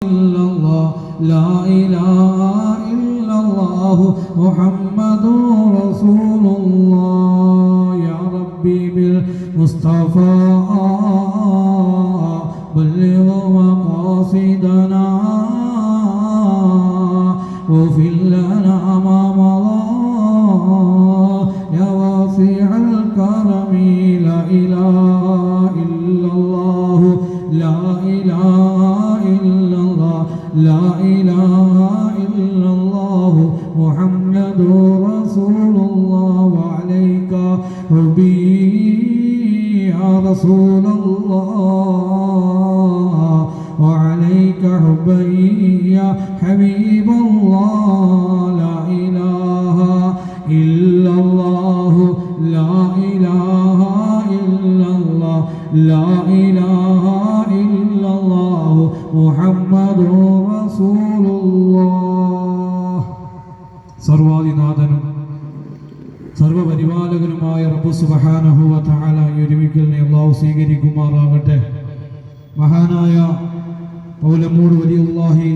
illallah, la ilaha illallah, Muhammadur Rasulullah. Ya Rabbi bil Mustafa balligh maqasidana واغفر لنا ما مضى يا واسع الكرم. لا إله إلا الله، لا إله إلا الله، لا إله إلا الله، محمد رسول الله. وعليك ربي يا رسول الله، وعليك حبي يا حبيب الله. لا إله إلا الله، لا إله إلا الله، لا إله إلا الله، محمد رسول الله. സർവാധിനാഥനും സർവപരിപാലകനുമായ റബ്ബ് സുബ്ഹാനഹു വ തആല ഒരുമിക്കലിനെ അല്ലാഹു സ്വീകരിക്കുമാറാകട്ടെ. മഹാനായ പൗലമൂട് വലിയുല്ലാഹി